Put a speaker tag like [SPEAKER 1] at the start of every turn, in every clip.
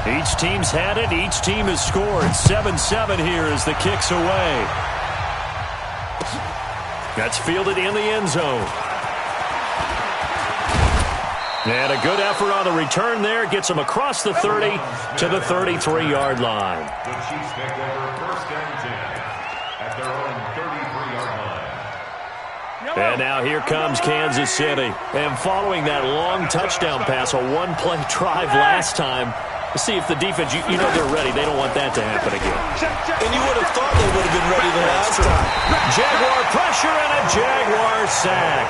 [SPEAKER 1] Each team's had it. Each team has scored. 7-7 here as the kick's away. That's fielded in the end zone. And a good effort on the return there. Gets them across the 30 to the 33-yard line.
[SPEAKER 2] The Chiefs take over first and 10 at their own 33-yard line.
[SPEAKER 1] And now here comes Kansas City. And following that long touchdown pass, a one-play drive last time, see if the defense, you know they're ready. They don't want that to happen again.
[SPEAKER 3] And you would have thought they would have been ready the last time.
[SPEAKER 1] Jaguar pressure and a Jaguar sack.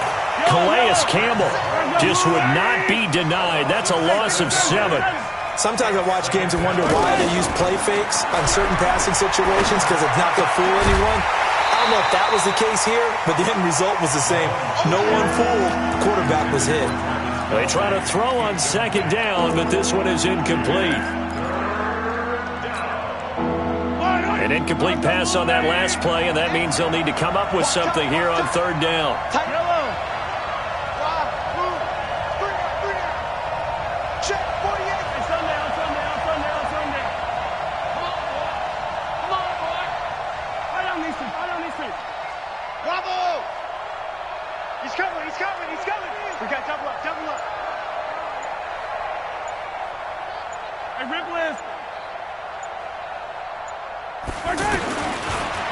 [SPEAKER 1] Calais Campbell just would not be denied. That's a loss of 7.
[SPEAKER 3] Sometimes I watch games and wonder why they use play fakes on certain passing situations because it's not going to fool anyone. I don't know if that was the case here, but the end result was the same. No one fooled. The quarterback was hit.
[SPEAKER 1] They try to throw on second down, but this one is incomplete. An incomplete pass on that last play, and that means they'll need to come up with something here on third down.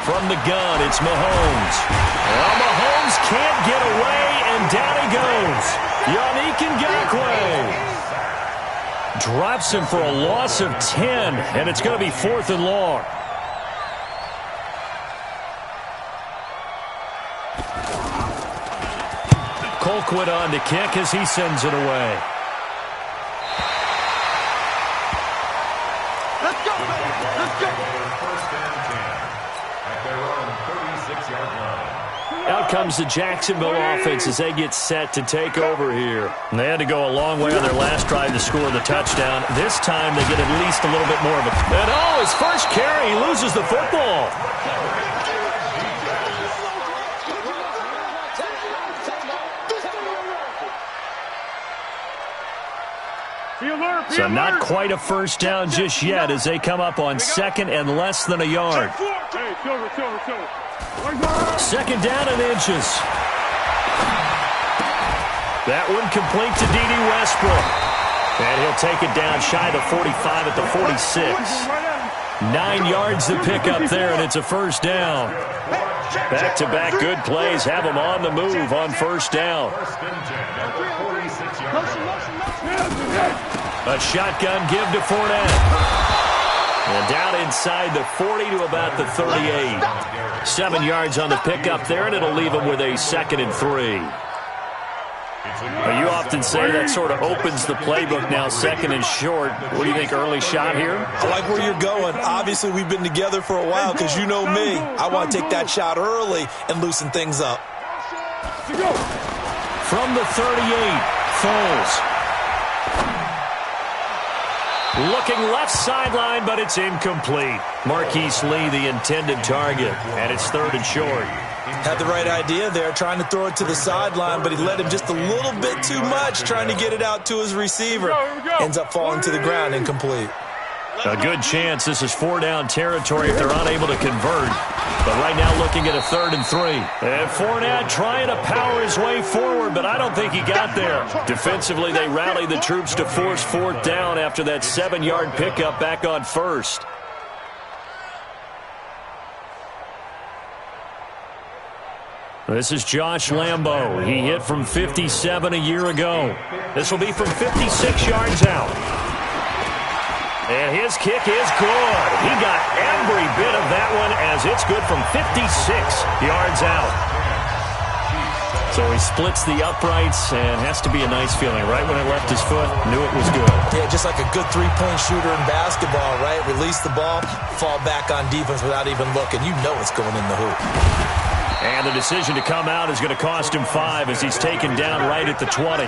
[SPEAKER 1] From the gun, it's Mahomes. Well, Mahomes can't get away, and down he goes. Yannick Ngakoue drops him for a loss of 10, and it's going to be 4th and long. Colquitt on to kick as he sends it away.
[SPEAKER 2] Let's go, baby. Let's go. First and 10 at their own 36-yard line.
[SPEAKER 1] Out comes the Jacksonville offense as they get set to take over here. And they had to go a long way on their last drive to score the touchdown. This time they get at least a little bit more of a... And oh, his first carry, he loses the football. So not quite a first down just yet as they come up on second and less than a yard. Second down and inches. That one complete to D.D. Westbrook. And he'll take it down shy of the 45 at the 46. 9 yards to pick up there, and it's a first down. Back-to-back good plays have them on the move on first down. A shotgun give to Fournette. And down inside the 40 to about the 38. 7 yards on the pickup there, and it'll leave them with a 2nd and 3. You often say that sort of opens the playbook now, 2nd and short. What do you think, early shot here?
[SPEAKER 3] I like where you're going. Obviously, we've been together for a while because you know me. I want to take that shot early and loosen things up.
[SPEAKER 1] From the 38, Foles. Looking left sideline, but it's incomplete. Marquise Lee, the intended target, and it's 3rd and short.
[SPEAKER 3] Had the right idea there, trying to throw it to the sideline, but he let him just a little bit too much, trying to get it out to his receiver. Ends up falling to the ground, incomplete.
[SPEAKER 1] A good chance this is 4-down territory if they're unable to convert. But right now looking at a 3rd and 3. And Fournette trying to power his way forward, but I don't think he got there. Defensively, they rallied the troops to force 4th down after that 7-yard pickup back on 1st. This is Josh Lambo. He hit from 57 a year ago. This will be from 56 yards out. And his kick is good. He got every bit of that one as it's good from 56 yards out. So he splits the uprights and has to be a nice feeling. Right when it left his foot, knew it was good.
[SPEAKER 3] Yeah, just like a good three-point shooter in basketball, right? Release the ball, fall back on defense without even looking. You know it's going in the hoop.
[SPEAKER 1] And the decision to come out is going to cost him 5 as he's taken down right at the 20.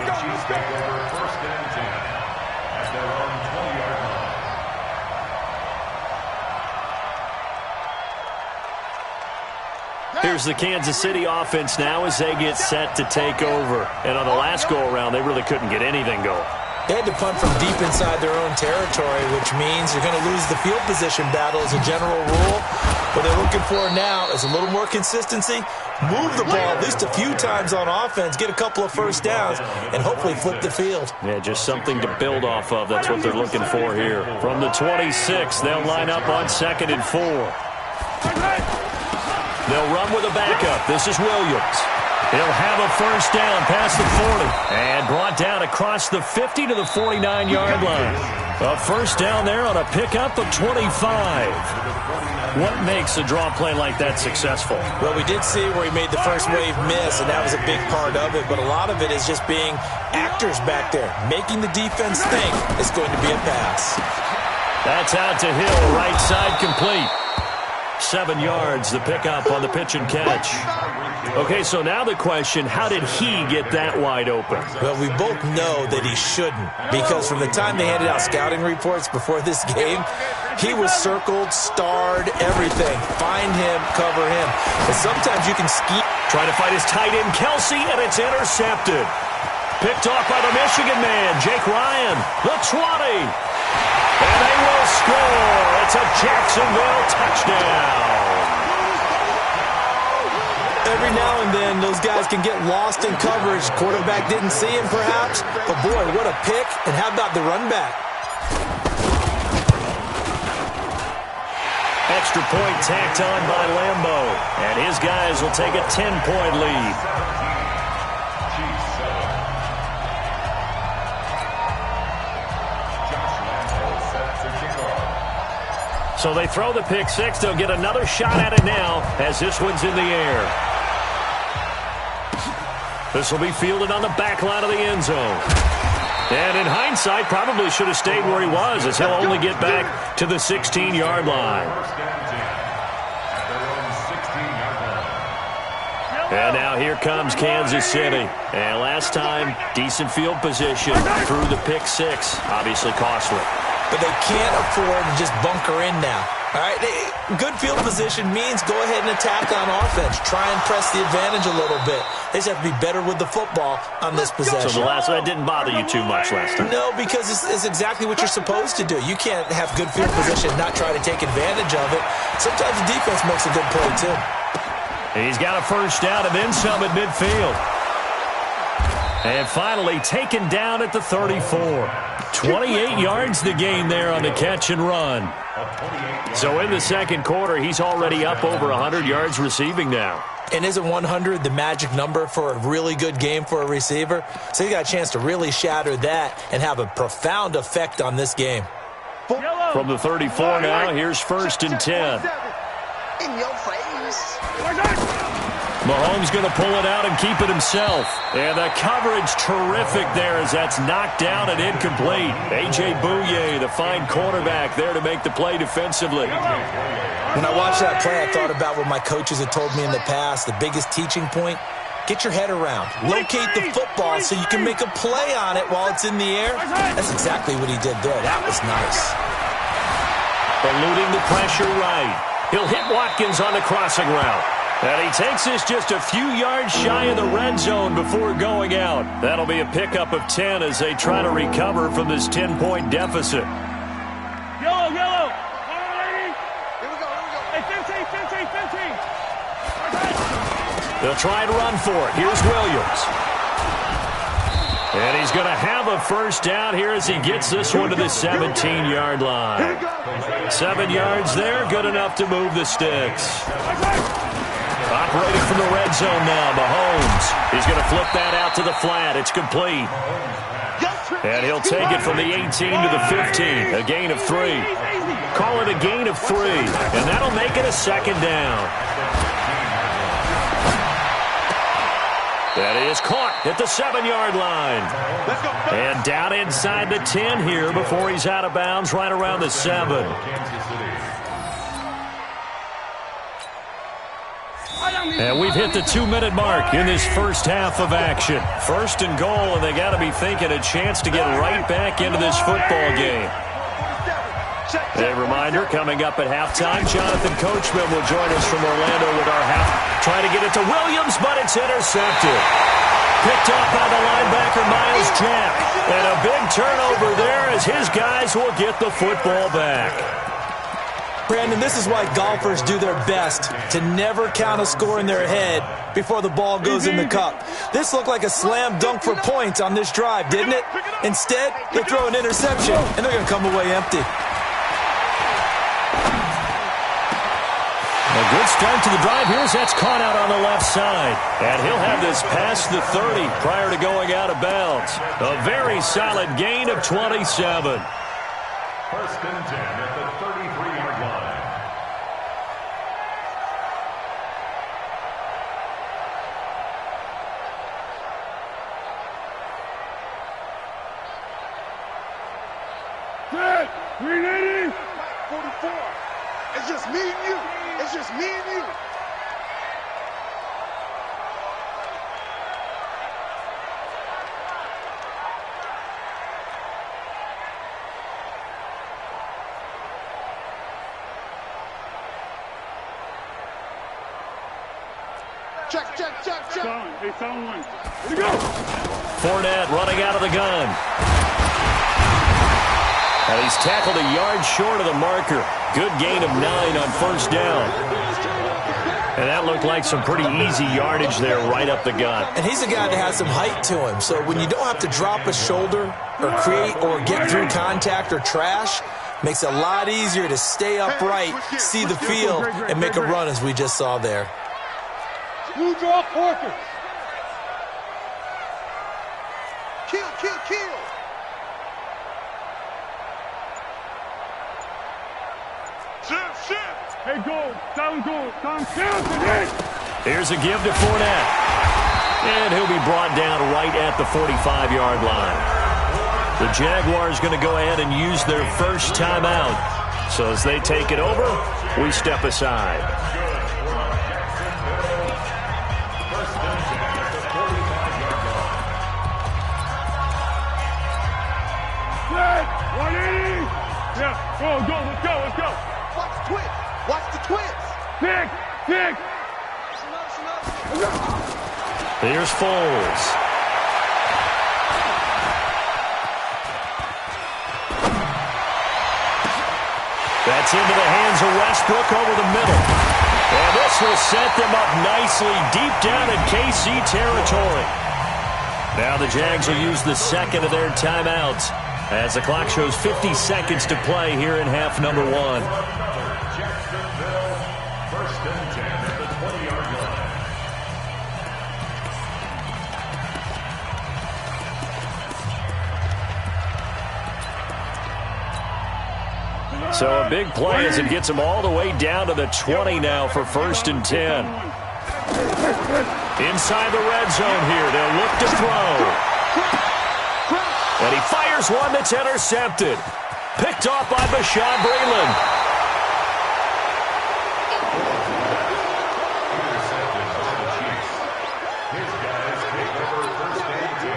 [SPEAKER 1] Here's the Kansas City offense now as they get set to take over. And on the last go-around, they really couldn't get anything going.
[SPEAKER 3] They had to punt from deep inside their own territory, which means you're going to lose the field position battle as a general rule. What they're looking for now is a little more consistency, move the ball at least a few times on offense, get a couple of first downs, and hopefully flip the field.
[SPEAKER 1] Yeah, just something to build off of. That's what they're looking for here. From the 26, they'll line up on 2nd and 4. They'll run with a backup. This is Williams. He'll have a first down past the 40 and brought down across the 50 to the 49-yard line. A first down there on a pickup of 25. What makes a draw play like that successful?
[SPEAKER 3] Well, we did see where he made the first wave miss, and that was a big part of it, but a lot of it is just being actors back there, making the defense think it's going to be a pass.
[SPEAKER 1] That's out to Hill, right side complete. 7 yards, the pickup on the pitch and catch. Okay, so now the question, how did he get that wide open?
[SPEAKER 3] Well, we both know that he shouldn't, because from the time they handed out scouting reports before this game, he was circled, starred, everything. Find him, cover him. But sometimes you can scheme.
[SPEAKER 1] Trying to fight his tight end, Kelsey, and it's intercepted. Picked off by the Michigan man, Jake Ryan, the 20. And they will score. It's a Jacksonville touchdown.
[SPEAKER 3] Every now and then, those guys can get lost in coverage. Quarterback didn't see him, perhaps. But, boy, what a pick. And how about the run back?
[SPEAKER 1] Extra point tacked on by Lambeau. And his guys will take a 10-point lead. So they throw the pick six. They'll get another shot at it now as this one's in the air. This will be fielded on the back line of the end zone. And in hindsight, probably should have stayed where he was, as he'll only get back to the 16-yard line. And now here comes Kansas City. And last time, decent field position through the pick six. Obviously costly.
[SPEAKER 3] But they can't afford to just bunker in now. All right, good field position means go ahead and attack on offense. Try and press the advantage a little bit. They just have to be better with the football on this possession.
[SPEAKER 1] So the last one didn't bother you too much last time?
[SPEAKER 3] No, because it's exactly what you're supposed to do. You can't have good field position and not try to take advantage of it. Sometimes the defense makes a good play, too.
[SPEAKER 1] He's got a first down and then some at midfield. And finally taken down at the 34. 28 yards the gain there on the catch and run. So in the second quarter, he's already up over 100 yards receiving now.
[SPEAKER 3] And isn't 100 the magic number for a really good game for a receiver? So he got a chance to really shatter that and have a profound effect on this game.
[SPEAKER 1] From the 34 now, here's 1st and 10.
[SPEAKER 4] In your face.
[SPEAKER 1] Mahomes going to pull it out and keep it himself. And the coverage terrific there as that's knocked down and incomplete. A.J. Bouye, the fine cornerback, there to make the play defensively.
[SPEAKER 3] When I watched that play, I thought about what my coaches had told me in the past. The biggest teaching point, get your head around. Locate the football so you can make a play on it while it's in the air. That's exactly what he did there. That was nice.
[SPEAKER 1] Eluding the pressure right. He'll hit Watkins on the crossing route. And he takes this just a few yards shy of the red zone before going out. That'll be a pickup of 10 as they try to recover from this 10-point deficit.
[SPEAKER 5] Yellow. Here we go. Hey, 15.
[SPEAKER 1] They'll try and run for it. Here's Williams. And he's going to have a first down here as he gets this one to the 17-yard line. 7 yards there, good enough to move the sticks. Operating from the red zone now, Mahomes. He's going to flip that out to the flat. It's complete. And he'll take it from the 18 to the 15, a gain of 3. Call it a gain of 3, and that'll make it a second down. That is caught at the 7-yard line. And down inside the 10 here before he's out of bounds right around the 7. And we've hit the 2-minute mark in this first half of action. 1st and goal, and they got to be thinking a chance to get right back into this football game. A reminder, coming up at halftime, Jonathan Coachman will join us from Orlando with our half. Trying to get it to Williams, but it's intercepted. Picked up by the linebacker, Miles Jack. And a big turnover there as his guys will get the football back.
[SPEAKER 3] Brandon, this is why golfers do their best to never count a score in their head before the ball goes in the cup. This looked like a slam dunk for points on this drive, didn't it? Instead, they throw an interception, and they're going to come away empty.
[SPEAKER 1] A good start to the drive. Here's that's caught out on the left side. And he'll have this past the 30 prior to going out of bounds. A very solid gain of 27.
[SPEAKER 2] First and 10 at the 33-yard line.
[SPEAKER 5] Good. 380.
[SPEAKER 4] 44. It's just me and you. It's just me and you. Check.
[SPEAKER 5] Hey, someone. Here we go.
[SPEAKER 1] Fournette running out of the gun. And he's tackled a yard short of the marker. Good gain of 9 on first down. And that looked like some pretty easy yardage there right up the gut.
[SPEAKER 3] And he's a guy that has some height to him. So when you don't have to drop a shoulder or create or get through contact or trash, makes it a lot easier to stay upright, see the field, and make a run as we just saw there.
[SPEAKER 5] Smooth draw, Parker.
[SPEAKER 4] Kill. Shift.
[SPEAKER 5] Hey, goal. Down. Hit.
[SPEAKER 1] Here's a give to Fournette. And he'll be brought down right at the 45-yard line. The Jaguars going to go ahead and use their first timeout. So as they take it over, we step aside.
[SPEAKER 5] Set. 180. Yeah. Let's go.
[SPEAKER 4] Watch the twist.
[SPEAKER 5] Pick.
[SPEAKER 1] Here's Foles. That's into the hands of Westbrook over the middle. And this will set them up nicely deep down in KC territory. Now the Jags will use the second of their timeouts as the clock shows 50 seconds to play here in half number 1.
[SPEAKER 2] Jacksonville, first and 10 at the 20-yard line.
[SPEAKER 1] So a big play as it gets them all the way down to the 20 now for first and 10. Inside the red zone here. They'll look to throw. And he fires one that's intercepted. Picked off by Bashaud Breeland.
[SPEAKER 2] Intercepted by the Chiefs. His guys take over first and 10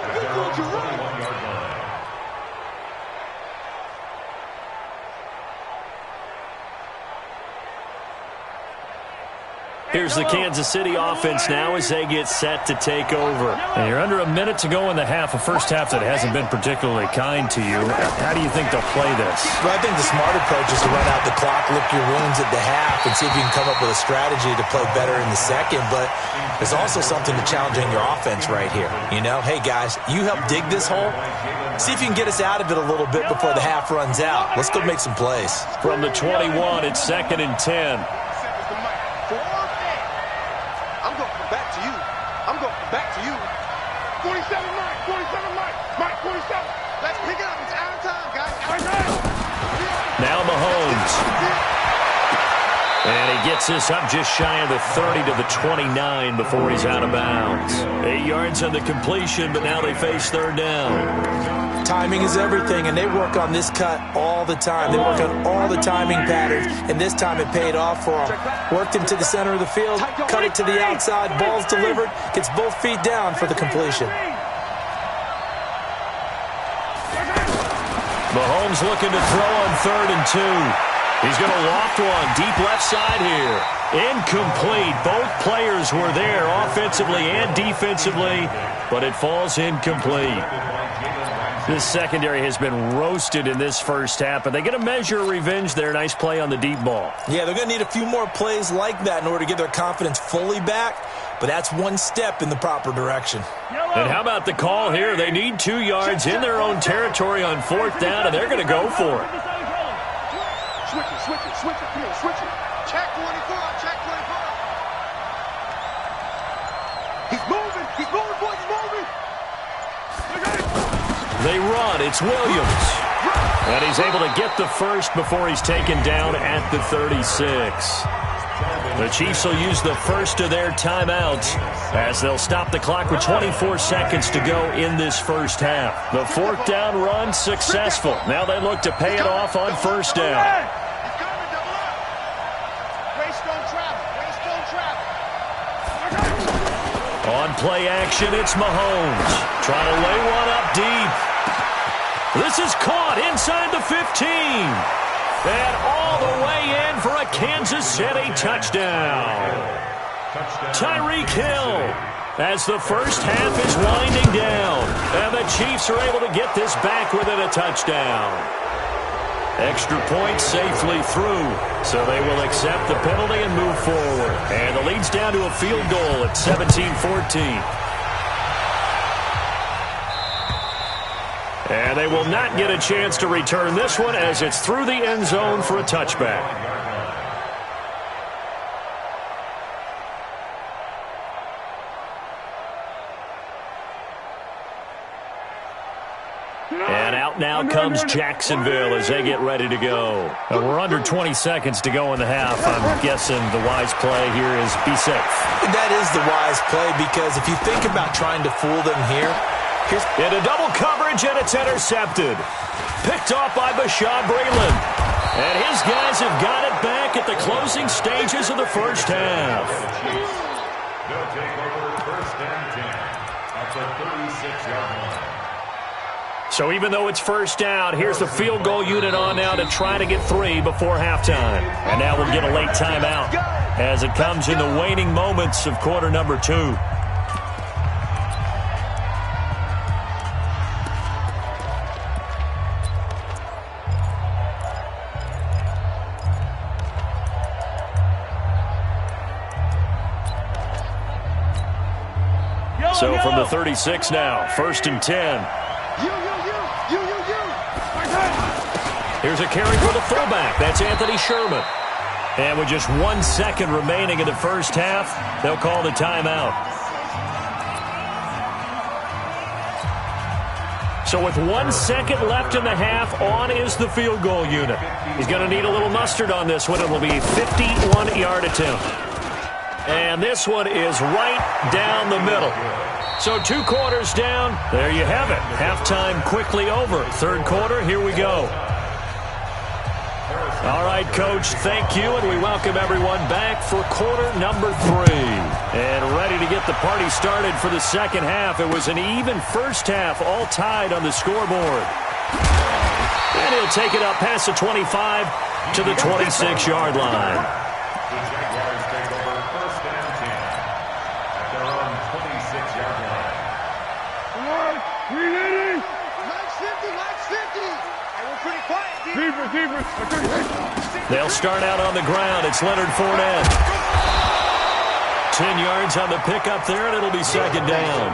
[SPEAKER 2] at their own 21-yard line.
[SPEAKER 1] Here's the Kansas City offense now as they get set to take over. And you're under a minute to go in the half, a first half that hasn't been particularly kind to you. How do you think they'll play this?
[SPEAKER 3] Well, I think the smart approach is to run out the clock, lick your wounds at the half, and see if you can come up with a strategy to play better in the second. But there's also something to challenging your offense right here. You know, hey, guys, you help dig this hole. See if you can get us out of it a little bit before the half runs out. Let's go make some plays.
[SPEAKER 1] From the 21, it's second and 10.
[SPEAKER 4] Back to you. 47, Mike. 47. Let's pick it up. It's out of time, guys.
[SPEAKER 1] Now Mahomes. And he gets this up just shy of the 30 to the 29 before he's out of bounds. 8 yards on the completion, but now they face third down.
[SPEAKER 3] Timing is everything, and they work on this cut all the time. They work on all the timing patterns, and this time it paid off for them. Worked him to the center of the field, cut it to the outside, ball's delivered, gets both feet down for the completion.
[SPEAKER 1] Mahomes looking to throw on 3rd and 2. He's going to loft one deep left side here. Incomplete. Both players were there offensively and defensively, but it falls incomplete. This secondary has been roasted in this first half, but they get a measure of revenge there. Nice play on the deep ball.
[SPEAKER 3] Yeah, they're going to need a few more plays like that in order to get their confidence fully back, but that's one step in the proper direction.
[SPEAKER 1] And how about the call here? They need 2 yards in their own territory on 4th down, and they're going to go for it.
[SPEAKER 4] Switch it. Come on, switch it. Check 24. He's moving, boys, he's moving.
[SPEAKER 1] They run. It's Williams. And he's able to get the first before he's taken down at the 36. The Chiefs will use the first of their timeouts as they'll stop the clock with 24 seconds to go in this first half. The 4th down run successful. Now they look to pay it off on 1st down. On play action, it's Mahomes. Trying to lay one up deep. This is caught inside the 15. And all the way in for a Kansas City touchdown. Tyreek Hill as the first half is winding down. And the Chiefs are able to get this back within a touchdown. Extra point safely through, so they will accept the penalty and move forward. And the lead's down to a field goal at 17-14. And they will not get a chance to return this one as it's through the end zone for a touchback. And out now comes Jacksonville as they get ready to go. We're under 20 seconds to go in the half. I'm guessing the wise play here is be safe.
[SPEAKER 3] That is the wise play because if you think about trying to fool them here, here's
[SPEAKER 1] into double coverage, and it's intercepted. Picked off by Bashaud Breeland. And his guys have got it back at the closing stages of the first half.
[SPEAKER 2] They'll take over 1st and 10 at the 36-yard line.
[SPEAKER 1] So even though it's 1st down, here's the field goal unit on now to try to get 3 before halftime. And now we'll get a late timeout as it comes in the waning moments of quarter number 2. So from the 36 now, 1st and 10. Here's a carry for the fullback. That's Anthony Sherman. And with just 1 second remaining in the first half, they'll call the timeout. So with 1 second left in the half, on is the field goal unit. He's going to need a little mustard on this one. It will be a 51-yard attempt. And this one is right down the middle. So 2 quarters down. There you have it. Halftime quickly over. 3rd quarter, here we go. All right, Coach, thank you, and we welcome everyone back for quarter number 3. And ready to get the party started for the second half. It was an even first half, all tied on the scoreboard. And he'll take it up past the 25 to the 26-yard line.
[SPEAKER 2] The Jaguars take over 1st and 10 at their own 26-yard line.
[SPEAKER 5] Come on, we leading.
[SPEAKER 4] Like 50. Hey, we're pretty quiet,
[SPEAKER 5] Deeper.
[SPEAKER 1] They'll start out on the ground. It's Leonard Fournette. 10 yards on the pickup there, and it'll be 2nd down.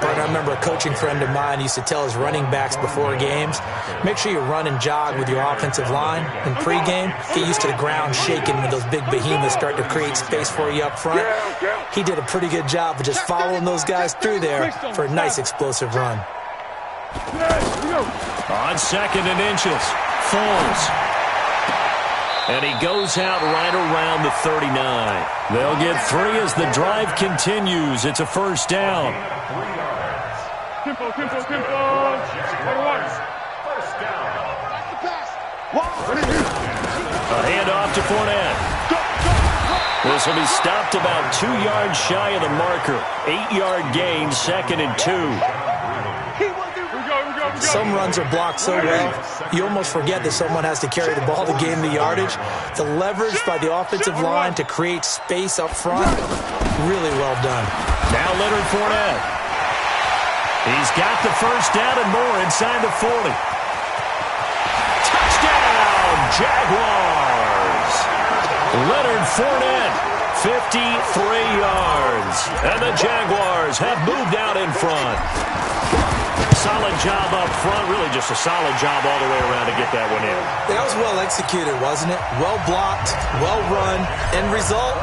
[SPEAKER 3] But I remember a coaching friend of mine used to tell his running backs before games, make sure you run and jog with your offensive line. In pregame, get used to the ground shaking when those big behemoths start to create space for you up front. He did a pretty good job of just following those guys through there for a nice explosive run.
[SPEAKER 1] On 2nd and inches, Foles. And he goes out right around the 39. They'll get 3 as the drive continues. It's a 1st down.
[SPEAKER 2] 3 yards.
[SPEAKER 5] Tempo.
[SPEAKER 2] 1st down.
[SPEAKER 1] A handoff to Fournette. This will be stopped about 2 yards shy of the marker. 8-yard gain, 2nd and 2.
[SPEAKER 3] Some runs are blocked so well, you almost forget that someone has to carry the ball to gain the yardage. The leverage by the offensive line to create space up front, really well done.
[SPEAKER 1] Now Leonard Fournette. He's got the first down and more inside the 40. Touchdown, Jaguars! Leonard Fournette, 53 yards. And the Jaguars have moved out in front. Solid job up front. Really just a solid job all the way around to get that one in.
[SPEAKER 3] That was well executed, wasn't it? Well blocked, well run. End result,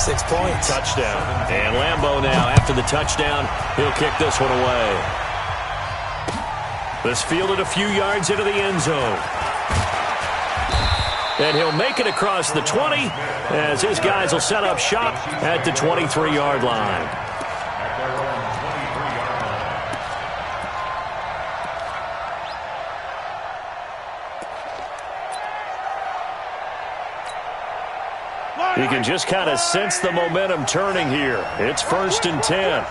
[SPEAKER 3] 6 points.
[SPEAKER 1] Touchdown. And Lambeau now, after the touchdown, he'll kick this one away. This fielded a few yards into the end zone. And he'll make it across the 20 as his guys will set up shop at the 23-yard line. You can just kind of sense the momentum turning here. It's 1st and 10.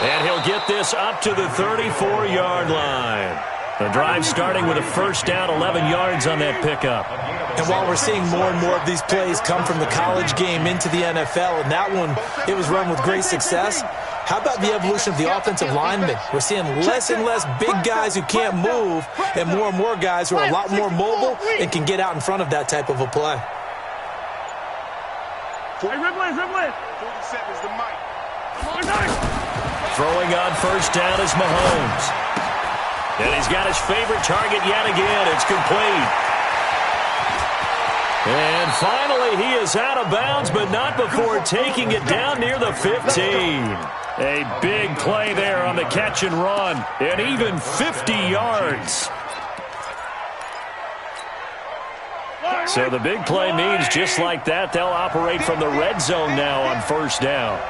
[SPEAKER 1] And he'll get this up to the 34-yard line. The drive starting with a first down, 11 yards on that pickup.
[SPEAKER 3] And while we're seeing more and more of these plays come from the college game into the NFL, and that one, it was run with great success, how about the evolution of the offensive linemen? We're seeing less and less big guys who can't move and more guys who are a lot more mobile and can get out in front of that type of a play.
[SPEAKER 5] Hey, Ripley.
[SPEAKER 4] 47 is the mic.
[SPEAKER 1] Throwing on first down is Mahomes. And he's got his favorite target yet again. It's complete. And finally, he is out of bounds, but not before taking it down near the 15. A big play there on the catch and run, and even 50 yards. So the big play means just like that, they'll operate from the red zone now on first down.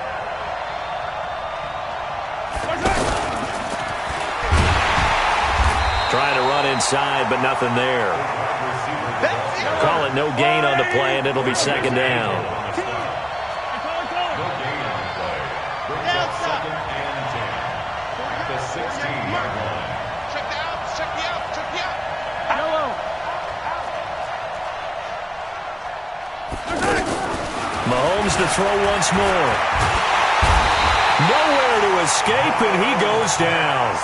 [SPEAKER 1] Trying to run inside, but nothing there. Call it no gain on the play, and it'll be second down. Mahomes to throw once more. Nowhere to escape, and he goes down.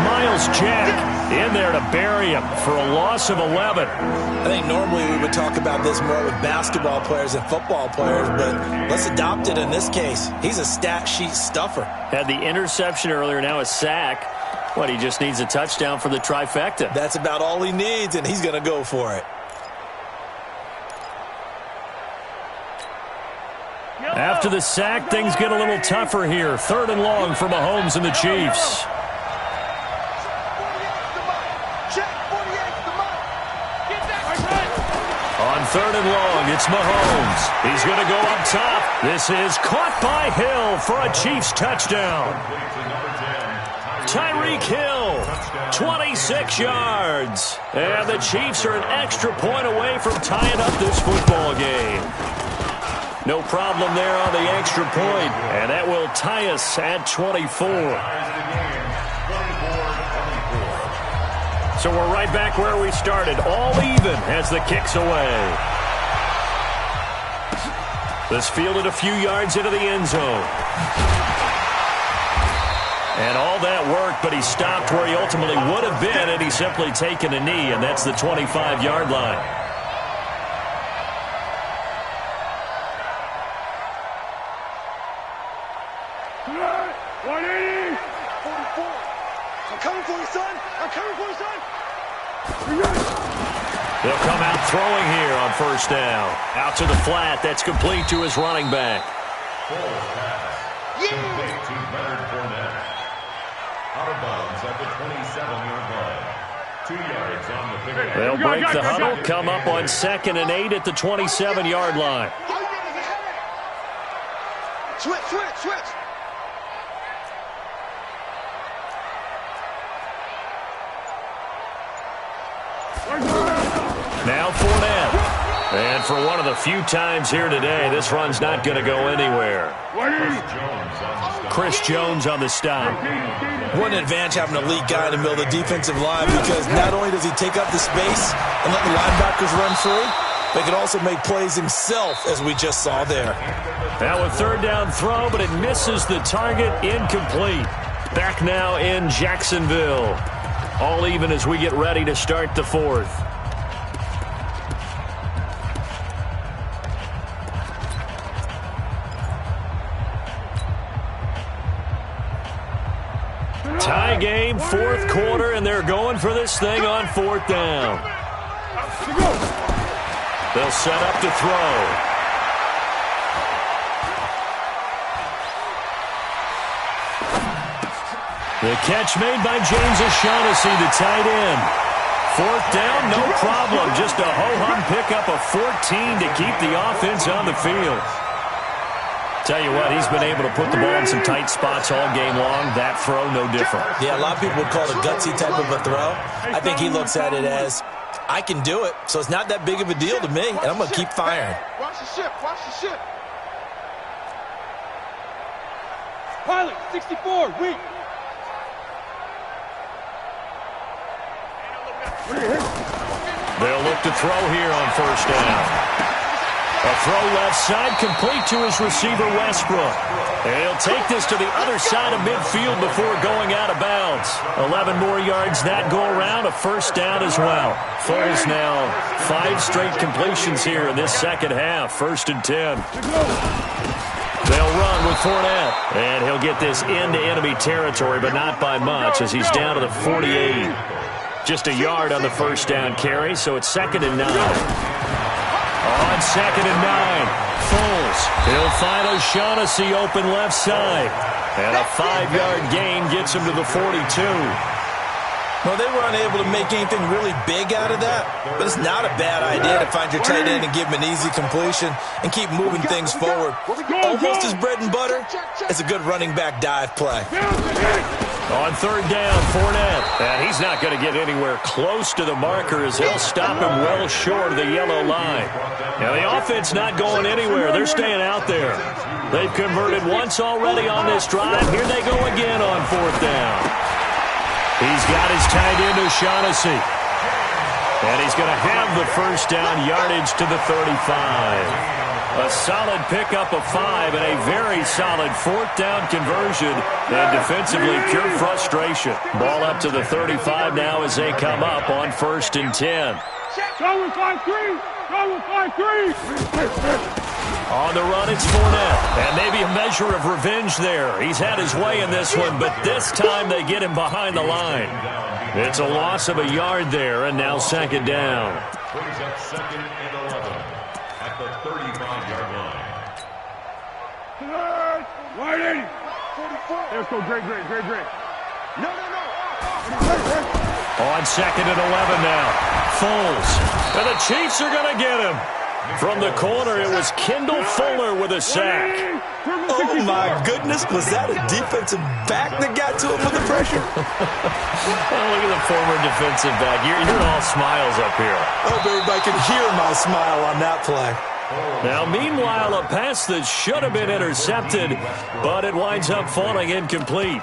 [SPEAKER 1] Miles Jack in there to bury him for a loss of 11.
[SPEAKER 3] I think normally we would talk about this more with basketball players and football players, but let's adopt it in this case. He's a stat sheet stuffer.
[SPEAKER 1] Had the interception earlier, now a sack. What, he just needs a touchdown for the trifecta.
[SPEAKER 3] That's about all he needs, and he's going to go for it.
[SPEAKER 1] After the sack, things get a little tougher here. 3rd and long for Mahomes and the Chiefs. On 3rd and long, it's Mahomes. He's going to go up top. This is caught by Hill for a Chiefs touchdown. Tyreek Hill, 26 yards. And the Chiefs are an extra point away from tying up this football game. No problem there on the extra point, and that will tie us at 24. So we're right back where we started, all even as the kick's away. This fielded a few yards into the end zone. And all that worked, but he stopped where he ultimately would have been, and he's simply taken a knee, and that's the 25-yard line. They'll come out throwing here on first down. Out to the flat. That's complete to his running back.
[SPEAKER 2] Out of bounds at the 27-yard line. 2 yards on the pickup.
[SPEAKER 1] They'll break the huddle, come up on 2nd and 8 at the 27-yard line.
[SPEAKER 4] Switch.
[SPEAKER 1] Now Fournette. And for one of the few times here today, this run's not going to go anywhere. Chris Jones on the stop.
[SPEAKER 3] What an advantage having an elite guy in the middle of the defensive line, because not only does he take up the space and let the linebackers run free, but he can also make plays himself, as we just saw there.
[SPEAKER 1] Now a third down throw, but it misses the target. Incomplete. Back now in Jacksonville. All even as we get ready to start the fourth. Tie game, fourth quarter, and they're going for this thing on fourth down. They'll set up to throw. The catch made by James O'Shaughnessy, the tight end. Fourth down, no problem. Just a ho-hum pickup of 14 to keep the offense on the field. Tell you what, he's been able to put the ball in some tight spots all game long. That throw, no different.
[SPEAKER 3] Yeah, a lot of people would call it a gutsy type of a throw. I think he looks at it as, I can do it, so it's not that big of a deal to me, and I'm going to keep firing.
[SPEAKER 4] Watch the ship, watch the ship.
[SPEAKER 5] Pilot, 64, weak.
[SPEAKER 1] They'll look to throw here on first down. A throw left side, complete to his receiver, Westbrook. And he'll take this to the other side of midfield before going out of bounds. 11 more yards that go around, a first down as well. Foles now 5 straight completions here in this second half, 1st and 10. They'll run with Fournette. And he'll get this into enemy territory, but not by much, as he's down to the 48. Just a yard on the first down carry, so it's 2nd and 9. On 2nd and 9, Foles. He'll find O'Shaughnessy open left side. And a 5-yard gain gets him to the 42.
[SPEAKER 3] Well, they were unable to make anything really big out of that, but it's not a bad idea to find your tight end and give him an easy completion and keep moving things forward. Almost his bread and butter. It's a good running back dive play.
[SPEAKER 1] On 3rd down, Fournette. And he's not going to get anywhere close to the marker, as they'll stop him well short of the yellow line. Now, the offense not going anywhere. They're staying out there. They've converted once already on this drive. Here they go again on 4th down. He's got his tight end, O'Shaughnessy. And he's going to have the first down yardage to the 35. A solid pickup of 5 and a very solid 4th down conversion. And defensively, pure frustration. Ball up to the 35 now as they come up on 1st and 10.
[SPEAKER 5] Go with 5-3. Go with 5-3.
[SPEAKER 1] On the run, it's Fournette. And maybe a measure of revenge there. He's had his way in this one, but this time they get him behind the line. It's a loss of a yard there, and now 2nd down.
[SPEAKER 2] Brings up 2nd and 11 at the 35-yard line.
[SPEAKER 5] Wide 80. Let's go, great.
[SPEAKER 4] No.
[SPEAKER 1] On 2nd and 11 now. Foles. And the Chiefs are going to get him. From the corner, it was Kendall Fuller with a sack.
[SPEAKER 3] Oh, my goodness. Was that a defensive back that got to him with the pressure?
[SPEAKER 1] Oh, look at the former defensive back. You're all smiles up here.
[SPEAKER 3] I hope everybody can hear my smile on that play.
[SPEAKER 1] Now, meanwhile, a pass that should have been intercepted, but it winds up falling incomplete.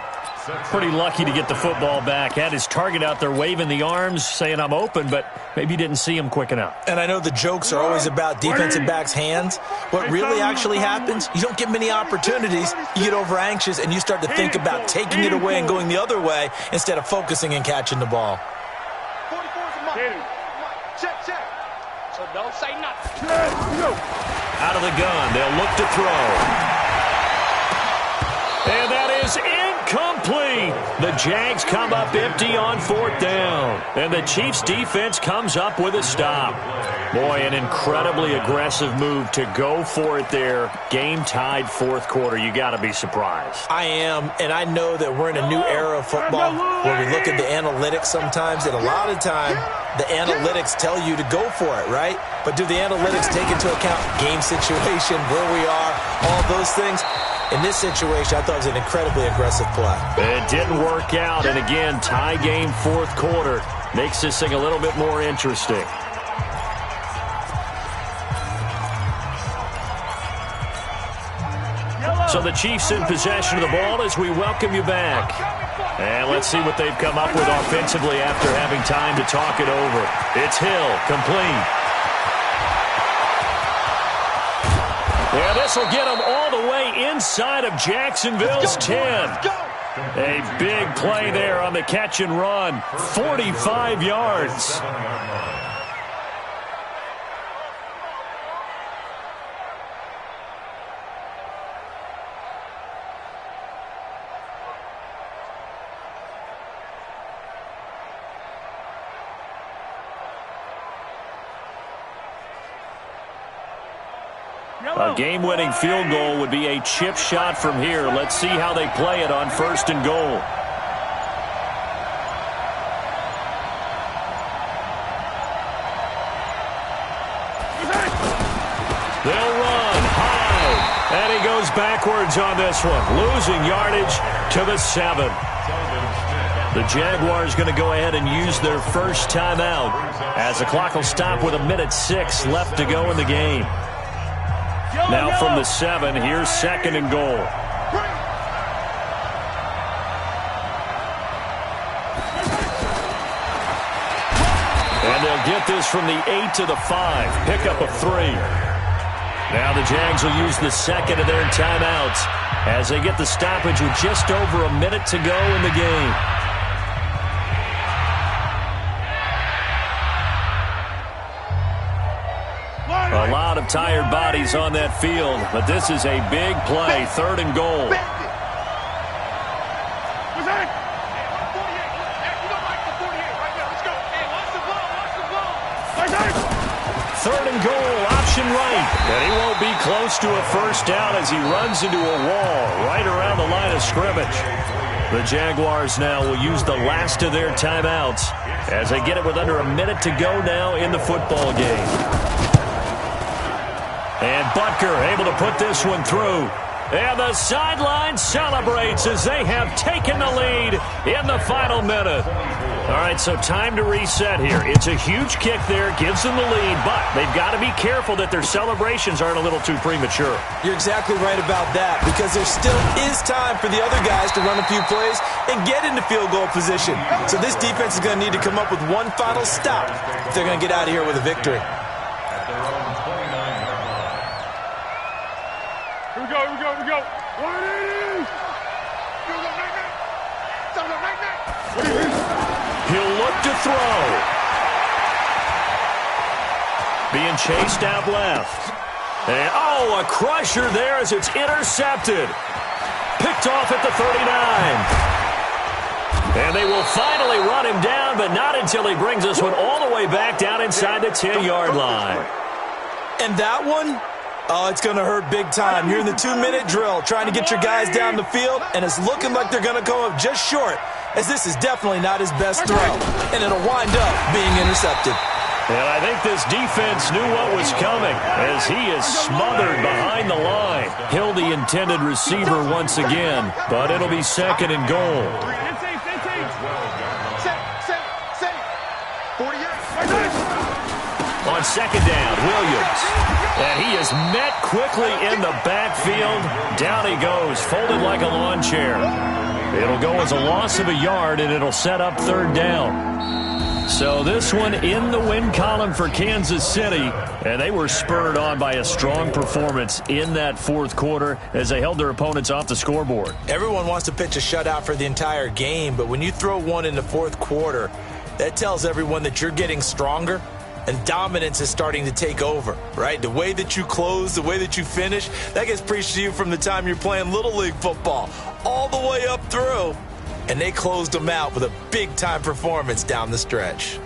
[SPEAKER 1] Pretty lucky to get the football back. Had his target out there waving the arms, saying I'm open, but maybe didn't see him quick enough.
[SPEAKER 3] And I know the jokes are always about defensive backs' hands. What really actually happens, you don't get many opportunities. You get over anxious and you start to think about taking it away and going the other way instead of focusing and catching the ball.
[SPEAKER 4] 44's a mark. Check. So don't say nothing.
[SPEAKER 1] Out of the gun, they'll look to throw. And that is incomplete. The Jags come up empty on 4th down. And the Chiefs' defense comes up with a stop. Boy, an incredibly aggressive move to go for it there. Game tied 4th quarter. You got to be surprised.
[SPEAKER 3] I am, and I know that we're in a new era of football where we look at the analytics sometimes, and a lot of time the analytics tell you to go for it, right? But do the analytics take into account game situation, where we are, all those things? In this situation, I thought it was an incredibly aggressive play.
[SPEAKER 1] It didn't work out, and again, tie game 4th quarter. Makes this thing a little bit more interesting. So the Chiefs in possession of the ball as we welcome you back. And let's see what they've come up with offensively after having time to talk it over. It's Hill, complete. Yeah, this will get them all the way inside of Jacksonville's 10. A big play there on the catch and run. 45 yards. A game-winning field goal would be a chip shot from here. Let's see how they play it on 1st and goal. They'll run high. And he goes backwards on this one, losing yardage to the 7. The Jaguars going to go ahead and use their first timeout as the clock will stop with 1:06 left to go in the game. Now from the 7, here's 2nd and goal. And they'll get this from the 8 to the 5. Pick up of 3. Now the Jags will use the 2nd of their timeouts as they get the stoppage with just over 1 minute to go in the game. A lot of tired bodies on that field, but this is a big play, 3rd and goal. 3rd and goal, option right. And he won't be close to a first down as he runs into a wall right around the line of scrimmage. The Jaguars now will use the last of their timeouts as they get it with under 1 minute to go now in the football game. And Butker able to put this one through. And the sideline celebrates as they have taken the lead in the final minute. All right, so time to reset here. It's a huge kick there, gives them the lead, but they've got to be careful that their celebrations aren't a little too premature.
[SPEAKER 3] You're exactly right about that, because there still is time for the other guys to run a few plays and get into field goal position. So this defense is going to need to come up with one final stop if they're going to get out of here with a victory.
[SPEAKER 5] Here we go. 180!
[SPEAKER 1] He'll look to throw. Being chased out left. And, a crusher there as it's intercepted. Picked off at the 39. And they will finally run him down, but not until he brings this one all the way back down inside the 10-yard line.
[SPEAKER 3] And that one? Oh, it's going to hurt big time. You're in the 2-minute drill trying to get your guys down the field, and it's looking like they're going to go up just short, as this is definitely not his best throw, and it'll wind up being intercepted.
[SPEAKER 1] And I think this defense knew what was coming as he is smothered behind the line. Hill the intended receiver once again, but it'll be 2nd and goal. On 2nd down, Williams. And he is met quickly in the backfield. Down he goes, folded like a lawn chair. It'll go as a loss of a yard, and it'll set up 3rd down. So this one in the win column for Kansas City, and they were spurred on by a strong performance in that 4th quarter as they held their opponents off the scoreboard.
[SPEAKER 3] Everyone wants to pitch a shutout for the entire game, but when you throw one in the 4th quarter, that tells everyone that you're getting stronger and dominance is starting to take over, right? The way that you close, the way that you finish, that gets preached to you from the time you're playing Little League football all the way up through. And they closed them out with a big-time performance down the stretch.